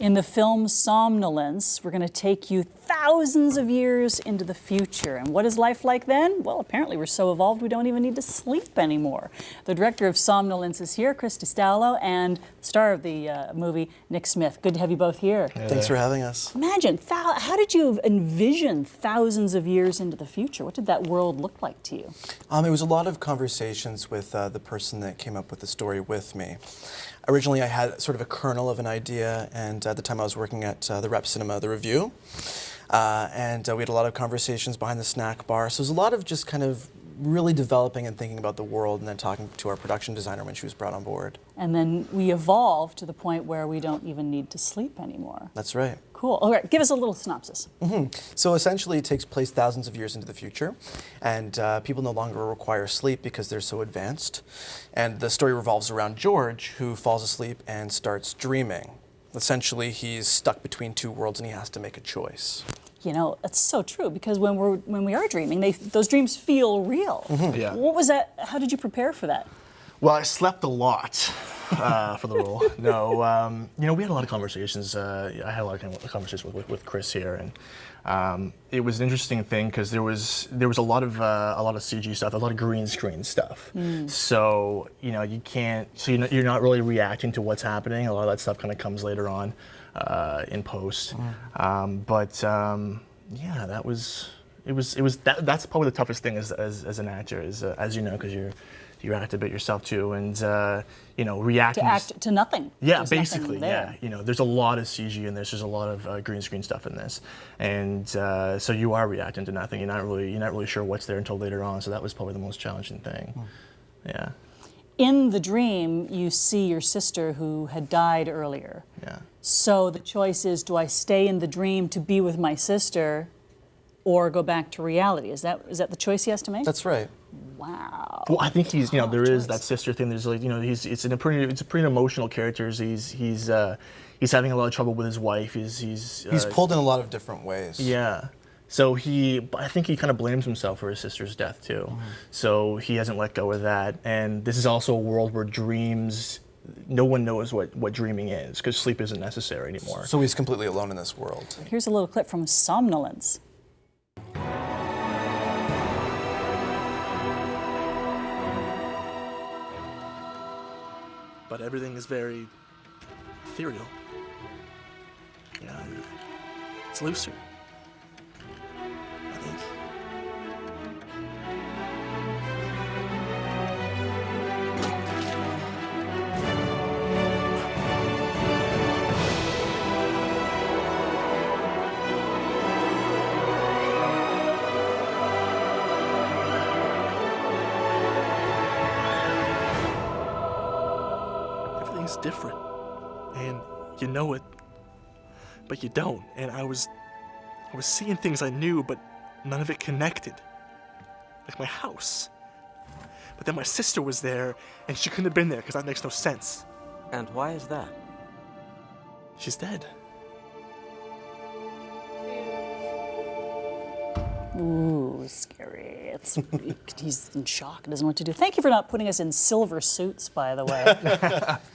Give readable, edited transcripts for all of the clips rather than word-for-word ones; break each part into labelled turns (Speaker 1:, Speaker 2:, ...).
Speaker 1: In the film Somnolence, we're going to take you thousands of years into the future. And what is life like then? Well, apparently we're so evolved we don't even need to sleep anymore. The director of Somnolence is here, Staulo, and the star of the movie, Nick Smith. Good to have you both here.
Speaker 2: Hey, thanks for having us.
Speaker 1: Imagine, how did you envision thousands of years into the future? What did that world look like to you?
Speaker 2: It was a lot of conversations with the person that came up with the story with me. Originally, I had sort of a kernel of an idea, and at the time I was working at the Rep Cinema, The Review, and we had a lot of conversations behind the snack bar. So it was a lot of just kind of really developing and thinking about the world, and then talking to our production designer when she was brought on board.
Speaker 1: And then we evolved to the point where we don't even need to sleep anymore.
Speaker 2: That's right.
Speaker 1: Cool. All right, give us a little synopsis.
Speaker 2: So essentially it takes place thousands of years into the future, and people no longer require sleep because they're so advanced. And the story revolves around George, who falls asleep and starts dreaming. Essentially, he's stuck between two worlds and he has to make a choice.
Speaker 1: You know, that's so true, because when we are dreaming, those dreams feel real.
Speaker 3: Yeah.
Speaker 1: What was that? How did you prepare for that?
Speaker 3: Well, I slept a lot for the role. No, you know, we had a lot of conversations. I had a lot of conversations with Chris here, and it was an interesting thing because there was a lot of CG stuff, a lot of green screen stuff. So you know, you can't. So you're not really reacting to what's happening. A lot of that stuff kind of comes later on in post. Yeah, that was. That's probably the toughest thing as an actor, is as you know, because you act a bit yourself too, and you know, reacting
Speaker 1: to act to nothing.
Speaker 3: Yeah,
Speaker 1: There's
Speaker 3: basically,
Speaker 1: nothing there.
Speaker 3: yeah. You know, there's a lot of CG in this. There's a lot of green screen stuff in this, and so you are reacting to nothing. You're not really sure what's there until later on. So that was probably the most challenging thing. Yeah.
Speaker 1: In the dream, you see your sister who had died earlier.
Speaker 3: Yeah.
Speaker 1: So the choice is: do I stay in the dream to be with my sister, or go back to reality? Is that the choice he has to make?
Speaker 2: That's right.
Speaker 1: Wow.
Speaker 3: Well, I think he's, you know, there is
Speaker 1: choice.
Speaker 3: that sister thing. There's like, you know, it's a pretty emotional character. He's having a lot of trouble with his wife. He's
Speaker 2: Pulled in a lot of different ways.
Speaker 3: Yeah. So I think he kind of blames himself for his sister's death too. So he hasn't let go of that. And this is also a world where dreams, no one knows what dreaming is, because sleep isn't necessary anymore.
Speaker 2: So he's completely alone in this world.
Speaker 1: Here's a little clip from Somnolence.
Speaker 3: But everything is very ethereal. Yeah, it's looser, I think. Everything's different, and you know it, but you don't. And I was seeing things I knew, but none of it connected. Like my house. But then my sister was there, and she couldn't have been there because that makes no sense.
Speaker 4: And why is that?
Speaker 3: She's dead.
Speaker 1: Ooh, scary. He's in shock, doesn't know what to do. Thank you for not putting us in silver suits, by the way.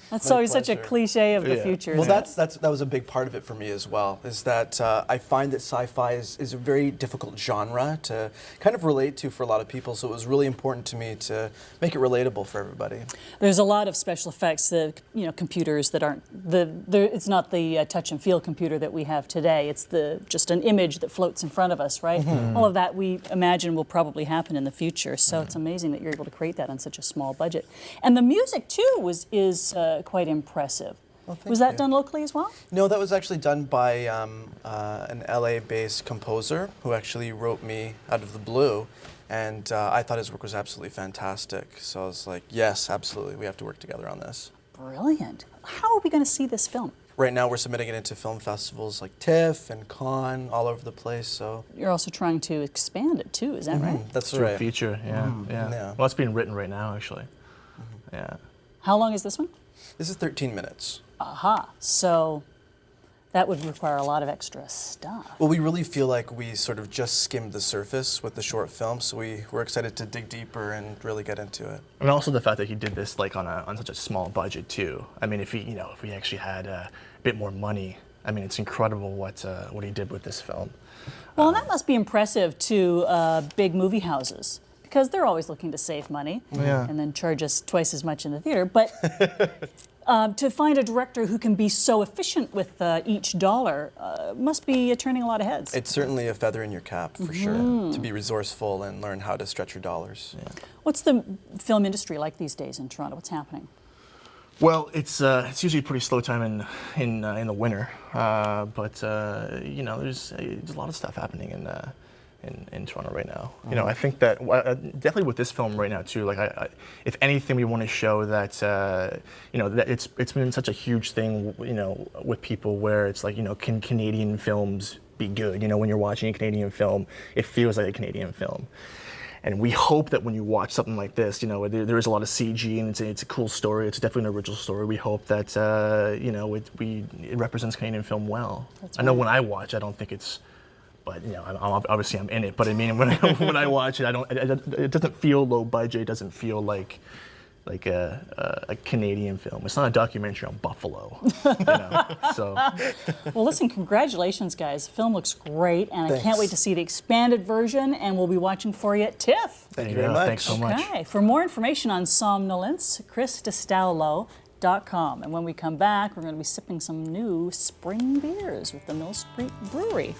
Speaker 1: That's always such a cliche of the future.
Speaker 2: Well, that was a big part of it for me as well, is that I find that sci-fi is a very difficult genre to kind of relate to for a lot of people, so it was really important to me to make it relatable for everybody.
Speaker 1: There's a lot of special effects, computers that aren't, it's not the touch and feel computer that we have today. It's just an image that floats in front of us, right? All of that we imagine will probably happen in the future, so it's amazing that you're able to create that on such a small budget. And the music, too, is quite impressive.
Speaker 2: Well,
Speaker 1: was that done locally as well?
Speaker 2: No, that was actually done by an LA-based composer who actually wrote me out of the blue, and I thought his work was absolutely fantastic. So I was like, yes, absolutely, we have to work together on this.
Speaker 1: Brilliant. How are we going to see this film?
Speaker 2: Right now we're submitting it into film festivals like TIFF and Cannes, all over the place. So
Speaker 1: you're also trying to expand it too, is that right?
Speaker 2: That's
Speaker 3: Through
Speaker 2: right.
Speaker 3: a feature, yeah. Well, it's being written right now, actually. Yeah.
Speaker 1: How long is this one?
Speaker 2: This is 13 minutes.
Speaker 1: Aha. So that would require a lot of extra stuff.
Speaker 2: Well, we really feel like we sort of just skimmed the surface with the short film, so we're excited to dig deeper and really get into it.
Speaker 3: And also the fact that he did this like on such a small budget too. I mean, if we actually had a bit more money, I mean, it's incredible what he did with this film.
Speaker 1: Well, and that must be impressive to big movie houses, because they're always looking to save money and then charge us twice as much in the theater. But to find a director who can be so efficient with each dollar must be turning a lot of heads.
Speaker 2: It's certainly a feather in your cap, for sure, to be resourceful and learn how to stretch your dollars. Yeah.
Speaker 1: What's the film industry like these days in Toronto? What's happening?
Speaker 3: Well, it's usually a pretty slow time in the winter, but you know, there's a lot of stuff happening in Toronto right now. You know, I think that definitely with this film right now too. Like, if anything, we want to show that you know, that it's been such a huge thing, you know, with people, where it's like, you know, can Canadian films be good? You know, when you're watching a Canadian film, it feels like a Canadian film. And we hope that when you watch something like this, you know, there is a lot of CG, and it's a cool story. It's definitely an original story. We hope that you know, it represents Canadian film well.
Speaker 1: That's
Speaker 3: I know
Speaker 1: right.
Speaker 3: when I watch, I don't think it's, but you know, obviously I'm in it. But I mean, when I watch it, it doesn't feel low budget. It doesn't feel like a Canadian film. It's not a documentary on Buffalo. You know? So.
Speaker 1: Well, listen, congratulations, guys. The film looks great, and I can't
Speaker 2: Thanks.
Speaker 1: wait to see the expanded version, and we'll be watching for you at TIFF.
Speaker 2: Thank you very much.
Speaker 3: Thanks so much.
Speaker 1: Okay. For more information on Somnolence, Staulo.com. And when we come back, we're going to be sipping some new spring beers with the Mill Street Brewery.